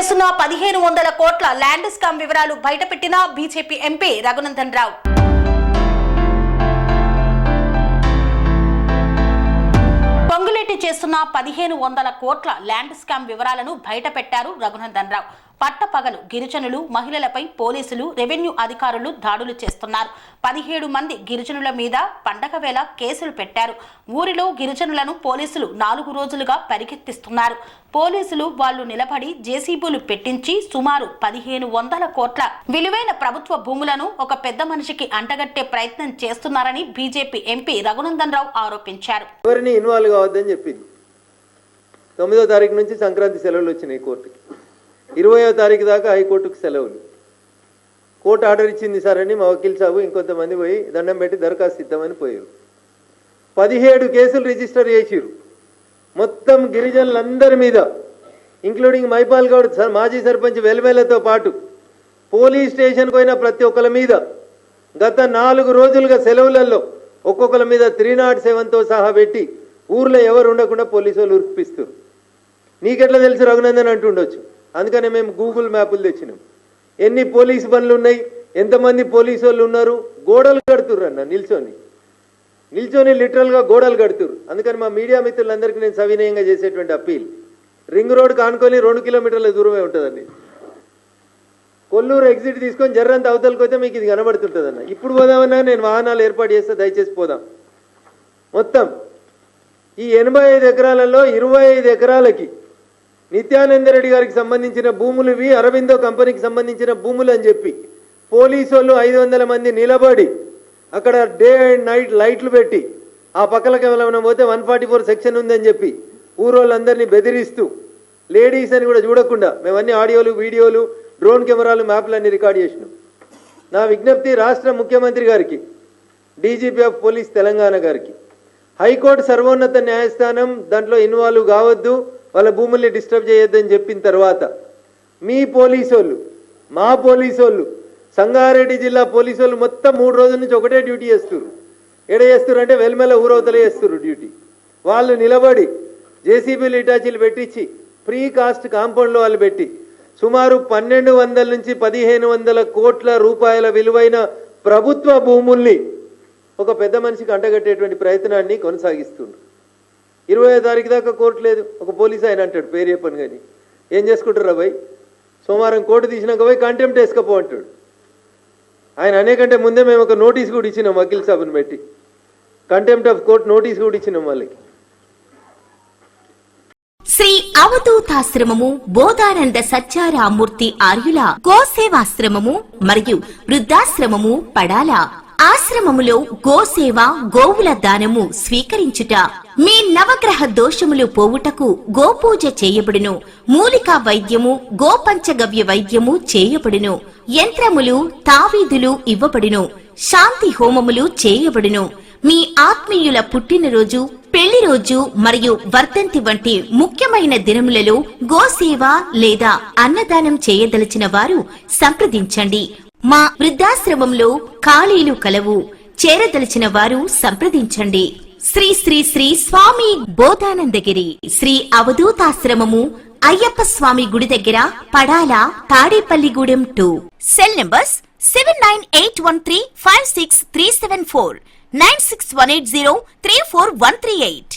చేస్తున్న 1500 కోట్ల land scam వివరాలు బయటపెట్టిన బీజేపీ ఎంపీ రఘునందన్ రావు. పొంగులేటి చేస్తున్న 1500 కోట్ల ల్యాండ్ స్కామ్ వివరాలను బయటపెట్టారు రఘునందన్ రావు. పట్టపగలు గిరిజనులు, మహిళలపై పోలీసులు, రెవెన్యూ అధికారులు దాడులు చేస్తున్నారు. 17 మంది గిరిజనుల మీద పండగ వేళ కేసులు పెట్టారు. ఊరిలో గిరిజనులను పోలీసులు 4 రోజులుగా పరిగెత్తిస్తున్నారు. పోలీసులు వాళ్లు నిలబడి జేసీబీలు పెట్టించి సుమారు 1500 కోట్ల విలువైన ప్రభుత్వ భూములను ఒక పెద్ద మనిషికి అంటగట్టే ప్రయత్నం చేస్తున్నారని బీజేపీ ఎంపీ రఘునందన్ రావు ఆరోపించారు. ఎవరిని ఇన్వాల్వ్ కావద్దని చెప్పింది. 9వ తారీఖు నుంచి సంక్రాంతి సెలవులు వచ్చినాయి కోర్టుకి. 20వ తారీఖు దాకా హైకోర్టుకు సెలవులు. కోర్టు ఆర్డర్ ఇచ్చింది సార్ అని మా వకీల్ సాబు ఇంకొంతమంది పోయి దండం పెట్టి దరఖాస్తు ఇద్దామని పోయారు. 17 కేసులు రిజిస్టర్ చేసిరు. మొత్తం గిరిజనులందరి మీద, ఇంక్లూడింగ్ మైపాల్ గౌడ్ మాజీ సర్పంచ్ వెల్మెలతో పాటు పోలీస్ స్టేషన్కి పోయిన ప్రతి ఒక్కరి మీద గత 4 రోజులుగా సెలవులలో ఒక్కొక్కరి మీద 307తో సహా పెట్టి ఊర్లో ఎవరు ఉండకుండా పోలీసు వాళ్ళు ఉరిపిస్తారు. నీకెట్లా తెలుసు రఘునందన్ అంటుండొచ్చు. అందుకనే మేము గూగుల్ మ్యాపులు తెచ్చినాం. ఎన్ని పోలీసు బండ్లు ఉన్నాయి, ఎంతమంది పోలీసు వాళ్ళు ఉన్నారు, గోడలు కడుతుర్రు అన్న నిల్చొని లిటరల్గా గోడలు కడుతుర్రు. అందుకని మా మీడియా మిత్రులందరికీ నేను సవినయంగా చేసేటువంటి అప్పీల్, రింగ్ రోడ్ కానుకొని 2 కిలోమీటర్ల దూరమే ఉంటుందండి. కొల్లూరు ఎగ్జిట్ తీసుకొని జర్రంత అవతలకి పోతే మీకు ఇది కనబడుతుంటుంది అన్న. ఇప్పుడు పోదామన్నా నేను వాహనాలు ఏర్పాటు చేస్తే దయచేసి పోదాం. మొత్తం ఈ 85 ఎకరాలలో 25 ఎకరాలకి నిత్యానందరెడ్డి గారికి సంబంధించిన భూములు, ఇవి అరవిందో కంపెనీకి సంబంధించిన భూములు అని చెప్పి పోలీసు వాళ్ళు 500 మంది నిలబడి అక్కడ డే అండ్ నైట్ లైట్లు పెట్టి ఆ పక్కలకి ఏమైనా పోతే 144 సెక్షన్ ఉందని చెప్పి ఊరోళ్ళందరినీ బెదిరిస్తూ, లేడీస్ అని కూడా చూడకుండా మేమన్నీ ఆడియోలు, వీడియోలు, డ్రోన్ కెమెరాలు, మ్యాప్లు అన్ని రికార్డ్ చేసినాం. నా విజ్ఞప్తి రాష్ట్ర ముఖ్యమంత్రి గారికి, డీజీపీ ఆఫ్ పోలీస్ తెలంగాణ గారికి, హైకోర్టు సర్వోన్నత న్యాయస్థానం దాంట్లో ఇన్వాల్వ్ కావద్దు, వాళ్ళ భూముల్ని డిస్టర్బ్ చేయొద్దని చెప్పిన తర్వాత మీ పోలీసోళ్ళు, మా పోలీసోళ్ళు, సంగారెడ్డి జిల్లా పోలీసోళ్ళు మొత్తం 3 రోజుల నుంచి ఒకటే డ్యూటీ చేస్తున్నారు. ఎడ చేస్తున్నారు అంటే వెల్మెల ఊరవతలే చేస్తున్నారు డ్యూటీ. వాళ్ళు నిలబడి జేసీబీలు, ఇటాచీలు పెట్టించి ప్రీ కాస్ట్ కాంపౌండ్లో వాళ్ళు పెట్టి సుమారు 1200 నుంచి 1500 కోట్ల రూపాయల విలువైన ప్రభుత్వ భూముల్ని ఒక పెద్ద మనిషికి అంటగట్టేటువంటి ప్రయత్నాన్ని కొనసాగిస్తున్నారు. 20వ తారీఖు దాకా కోర్టు లేదు. ఒక పోలీసు ఆయన అంటాడు, పేరు చెప్పను కానీ, ఏం చేసుకుంటారు అబ్బాయి, సోమవారం కోర్టు తీసినాక పోయి కంటెంప్ట్ వేసుకపో అంటాడు. ఆయన అనేకంటే ముందే మేము ఒక నోటీస్ కూడా ఇచ్చినాం, వకీల్ సాబుని పెట్టి కంటెంప్ట్ ఆఫ్ కోర్ట్ నోటీస్ కూడా ఇచ్చినాం వాళ్ళకి. శ్రీ అవధూతాశ్రమము బోధానంద సత్యారామూర్తి ఆర్యుల గోసేవాశ్రమము మరియు వృద్ధాశ్రమము పడాల. ఆశ్రమములో గోసేవ, గోవుల దానము స్వీకరించుట, మీ నవగ్రహ దోషములు పోవుటకు గోపూజ చేయబడును. మూలికా వైద్యము, గోపంచగవ్య వైద్యము చేయబడును. యంత్రములు, తావీదులు ఇవ్వబడును. శాంతి హోమములు చేయబడును. మీ ఆత్మీయుల పుట్టినరోజు, పెళ్లి రోజు మరియు వర్ధంతి వంటి ముఖ్యమైన దినములలో గోసేవ లేదా అన్నదానం చేయదలిచిన వారు సంప్రదించండి. మా వృద్ధాశ్రమంలో ఖాళీలు కలవు. చేరదలిచిన వారు సంప్రదించండి. శ్రీ శ్రీ శ్రీ స్వామి బోధానందగిరి శ్రీ అవధూతాశ్రమము, అయ్యప్ప స్వామి గుడి దగ్గర, పడాల, తాడేపల్లిగూడెం 2. Cell numbers 7981356374, 9618034 138.